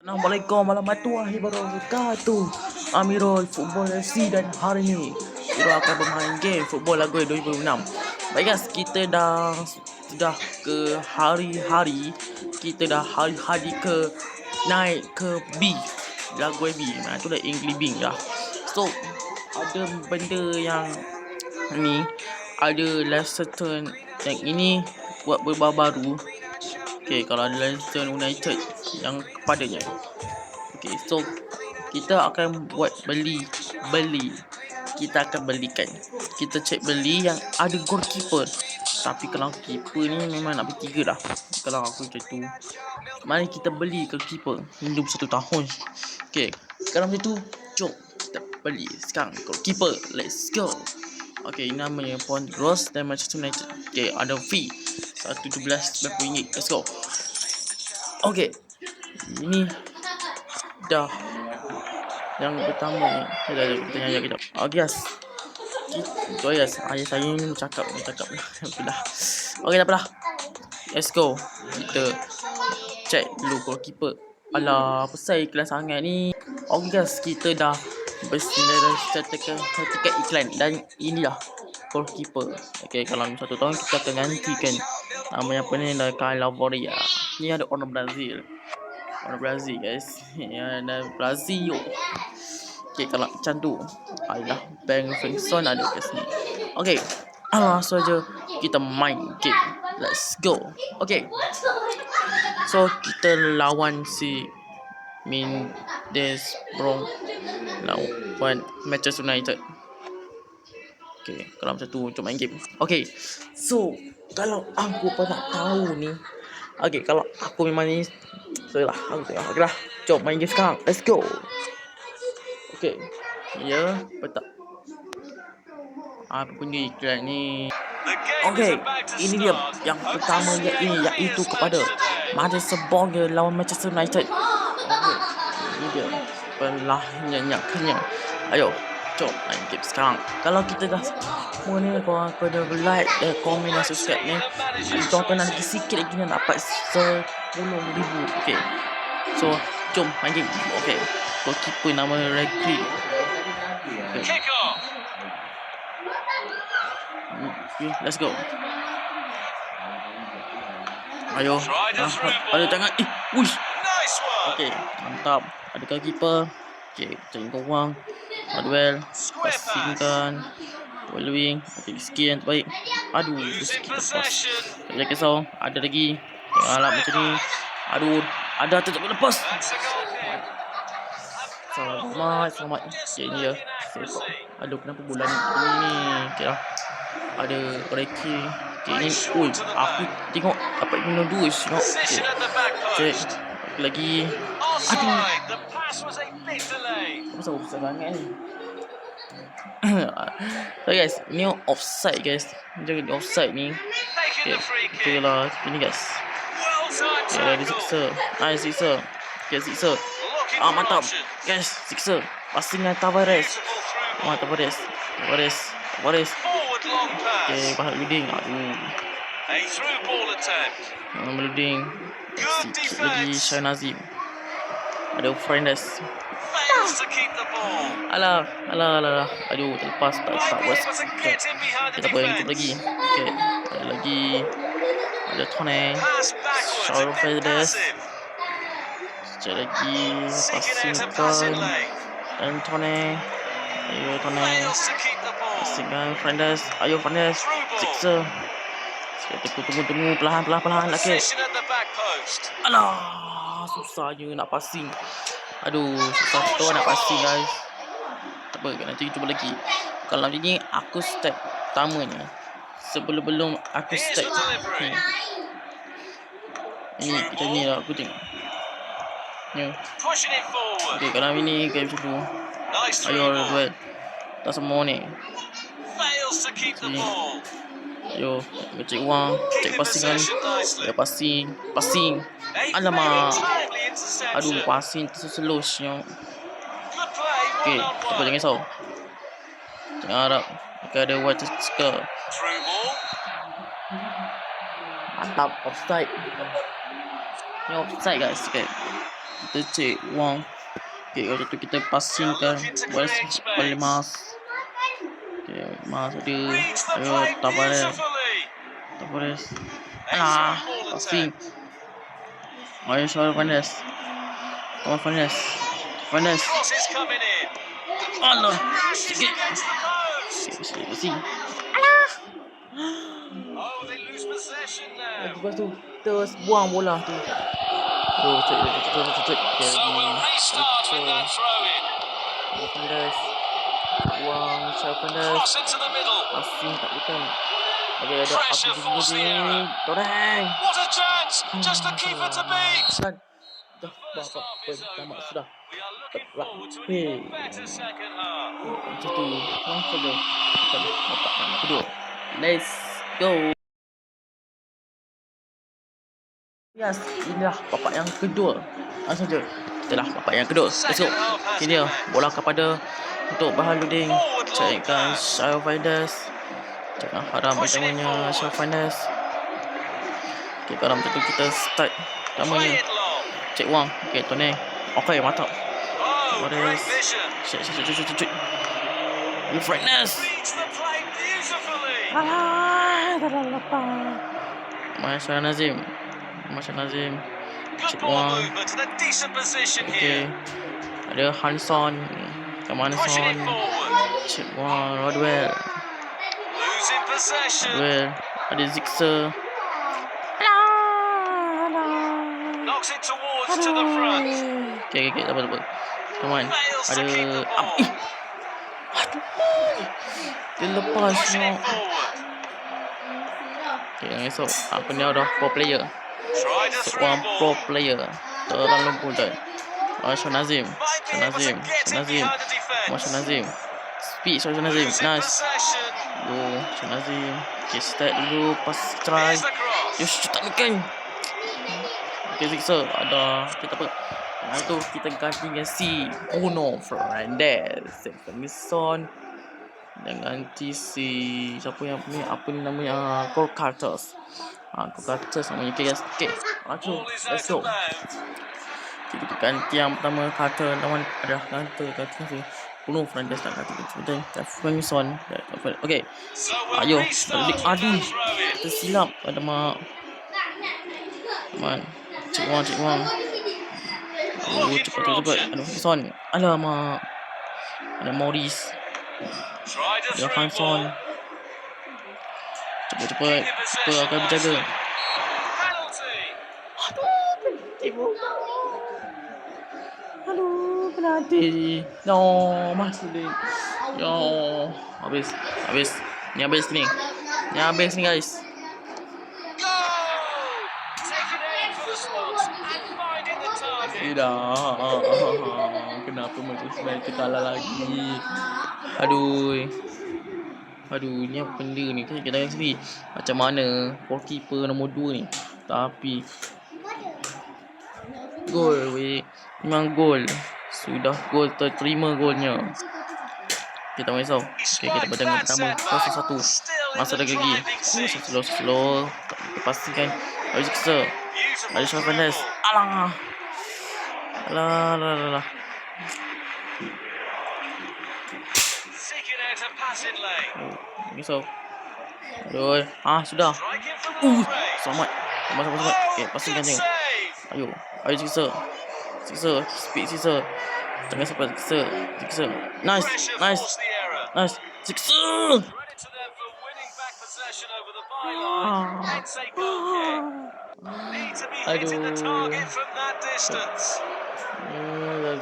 Assalamualaikum warahmatullahi wabarakatuh. Amirul Football FC dan hari ini kita akan bermain game Football Lagu 2006. Baik guys, kita sudah ke hari-hari, kita dah hari-hari ke naik ke B, Lagu B. Nah, tu dah English Bing dah. So, ada benda yang ni, ada Leicester yang ini buat baru. Okay, kalau ada Leicester United yang kepadanya. Okay, so kita akan buat beli. Kita akan belikan. Kita cek beli yang ada goalkeeper. Tapi kalau keeper ni memang nak beli 3 dah. Kalau aku macam tu, mari kita beli goalkeeper. Hidup 1 tahun. Okay, kalau macam tu, jom kita beli sekarang goalkeeper. Let's go. Okay, namanya Pond Gross dan Manchester United. Okay, ada fee RM117.90. Let's go. Okay, ini dah yang pertama ni. Kita tanya kejap. Okay guys, ayah saya ni bercakap dah. Okay, tak apalah. Let's go. Kita check dulu goalkeeper. Alah, apa saya kelas sangat ni. Okay guys, kita dah berselera tekan iklan dan inilah goalkeeper. Okay, kalau 1 tahun kita akan gantikan namanya apa ni, Calavoria. Ni ada orang Brazil guys. Ya, ada Brazil. Okay, kalau macam tu, alah, Bang Frinkson ada kat sini. Okay, langsung saja kita main game. Let's go. Okay, so kita lawan si Middlesbrough, lawan Manchester United. Okay, kalau macam tu, jom main game. Okay, so kalau aku pernah tahu ni, okay, kalau aku memang ni, so lah, aku tengok. Okay lah, jom main game sekarang. Let's go. Okay, ya, betul. Apa punya iklan ni? Okay, ini dia yang pertama, iaitu kepada Middlesbrough lawan Manchester United. Okay, ini dia pelahnya. Ayo, jom main game sekarang. Kalau kita dah semua ni, korang kena like, komen dan subscribe ni. Korang kena lagi sikit lagi nak dapat 10,000. Okay, so jom main game. Okay, goalkeeper nama Rekri. Okay. Okay, let's go. Ayo. Ada tangan. Wush. Okay, mantap. Ada goalkeeper. Okay, cari korang. Duel. Passingkan. Following. Okay, sekian terbaik. Aduh, sikit lepas. Tak kisah. Ada lagi. Alat macam ni. Aduh, ada tetap lepas. Selamat. Okay, ni dia. Aduh, kenapa bulan ni? Okay lah. Ada Reki. Okay, ni. Ui, aku tengok dapat guna 2. Tengok. Okay. Lagi. Aduh. Kenapa offside sangat ni? So guys, ni offside guys. Jangan di offside ni. Okay lah. Ini guys. Okay, ada siksa. Siksa. Okay, siksa. Mantap. Guys, siksa. Passing dengan Tavares. Tavares. Okay, bahan leading. Leading. Sikit lagi Shah Nazim. Ada Fernandes. Alah. Aduh, terlepas. Tak buat. Kita apa yang kita lagi. Okay, ada lagi. Ada Tone. Shah Fernandes. Sekejap lagi. Passingkan. Dan Tone. Ayo Tone. Passingkan Fernandes. Ayo Fernandes. Siksa. Tunggu perlahan. Okay. Alah, susahnya nak passing. Aduh, susah betul nak passing guys. Tak apa, nanti cuba lagi. Kalau macam ni, aku start pertamanya. Sebelum aku start ni, kita ni lah, aku tengok. Okay, kalau ini kayak macam tu. Ayo, duet. Tak semua ni. Ayo, cek uang, cek passing kan. Ya, passing. Alamak. Aduh, passing terselusnya. Okay, tak apa, jangan risau. Jangan harap. Okay, ada white sticker. Mantap, offside. Ni offside guys. Okay. Kita cek Wang. Okay, waktu tu kita passingkan oleh Mas. Okay, Mas ada. Ayo, Tavares. Alah, passing. Ayo, Shawn Fernandes. Come on, Fernandes. Alah, sikit. Passing. Lepas tu, terus buang bola tu. Aduh, cek. Fernandes. Buang Fernandes. Passing tak bukan. Ada apa ni? Toreng. Dah bapak pertama sudah. Hei. Macam tu. Langsung saja. Bapak yang kedua. Let's go. Yes, inilah bapak yang kedua. Langsung saja. Itulah bapak yang kedua. Let's go. Ini dia bola kepada untuk Baharudin. Carikan Shawn Fernandes. Jangan haram pertamanya Shawn Fernandes. Okay, kalau macam tu kita start pertamanya. Cek Wang. Okay, Tony. Okay, mantap. Baris. Cek. Fernandes. Alah, dah lepas. Masya Nazim. Cek Wang. Okay. Ada Hanson. Cek Wang. Rodwell. Ada Zixer. Okay, dapat. Come on. Ada Aduh. Dia lepas semua. Okay, yang esok aku ni dah pro player. Seorang pro player. Terlalu mudah. Shawn Nazim. Speed Shawn Nazim. Nice. Shawn Nazim. Okay, start dulu. Pas try. Yosh, tak makan. Okay, Zixer. Ada. Kita apa? Nah, tu kita ganti dengan si Bruno Fernandes. Ferguson. Dan ganti si siapa yang ni? Apa ni namanya? Cole Carter namanya. Okay, guys. Okay. Let's go. Kita ganti yang pertama Carter. Lawan ada ganti Bruno Fernandes tak ganti. Kemudian Ferguson. Okay. Ayo. Aduh. Kita silap. Ada mak. Man. Cik Wang. Cepat. Aduh, Hanson. Alamak. Ada Morris. Ada Hanson. Cepat. Kita akan berjaga. Aduh, penalti. No, masih dia. Yo, habis. Ni habis ni guys. Tidak. Kenapa Manchester United kalah lagi? Aduh, ni apa benda ni? Kita tengok sini. Macam mana goalkeeper nombor 2 ni. Tapi gol weh. Memang gol. Sudah gol, terterima golnya. Kita tak risau. Okay, kita bertengok pertama 0-1. Masa lagi. Slow. Kita pastikan. Ada Shawn Fernandes. Alah. Risau. Aduh. Sudah. Selamat. Okay, pastikan je. Ayo Zixer. Speed Zixer. Jangan sampai Zixer. Nice. Zixer. Aduh.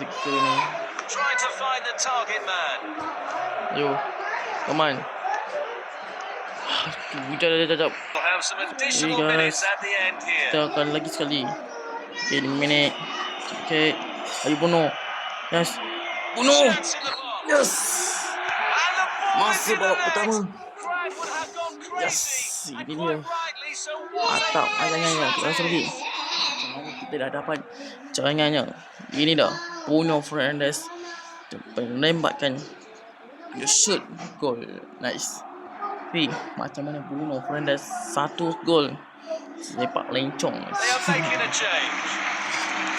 Zixer ni. Ayo. Come on. Sekejap. Okay guys. Kita akan lagi sekali. Okay, 5 minit. Okay. Ayo Bruno. Yes. Masa babak pertama. Yes. Ini dia. Atap. Jangan. Langsung lagi. Kita dah dapat carangannya. Ini dah. Bruno Fernandes menembakkan the shoot goal. Nice. Tapi macam mana Bruno Fernandes 1 gol sepak lencong.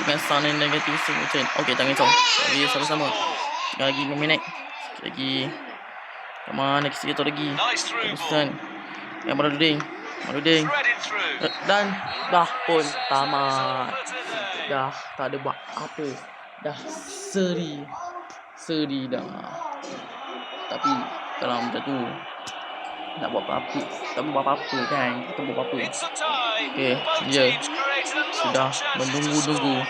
dengan sound yang negatif return. Okey, jangan risau. Lagi sama-sama. Tinggal lagi 5 minit. Sikit lagi. Come on, sikit lagi. Teruskan. Yang Maduding. Dan dah pun tamat. Dah tak ada buat apa. Dah seri dah. Tapi kalau macam tu nak buat apa-apa, tak buat apa-apa kan. Kita buat apa-apa. Okey, ya. Sudah menunggu-nunggu.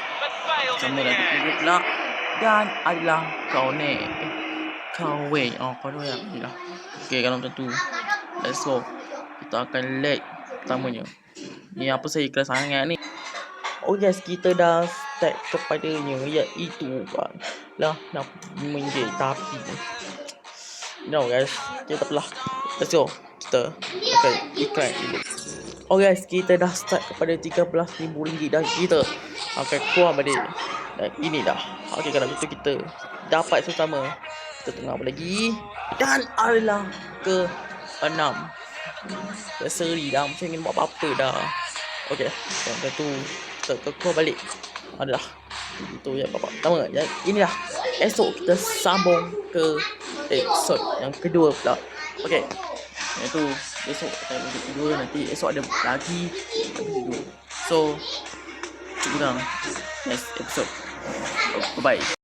Sama lagi tunggu pula. Dan adalah kau adalah. Okey, kalau macam tu, let's go. Kita akan leg pertamanya. Ni apa saya ikhlas sangat ni. Oh yes, kita dah start kepadanya, iaitu lah nak menggay tapi guys, kita apalah. Let's go. Kita akan iklan dulu. Oh guys, kita dah start kepada RM13,000 dan kita akan keluar balik. Dan ini dah. Okey, kalau gitu kita dapat sama. Kita tengok apa lagi. Dan adalah ke-6. Dah seri dah, macam ingin buat apa-apa dah. Okey, macam tu kita keluar balik. Adalah itu ya bapak pertama. Dan inilah esok kita sambung ke episod yang kedua pula. Okey, itu esok kita lanjut kedua, nanti esok ada lagi video. So cukup dah next episode. Bye bye.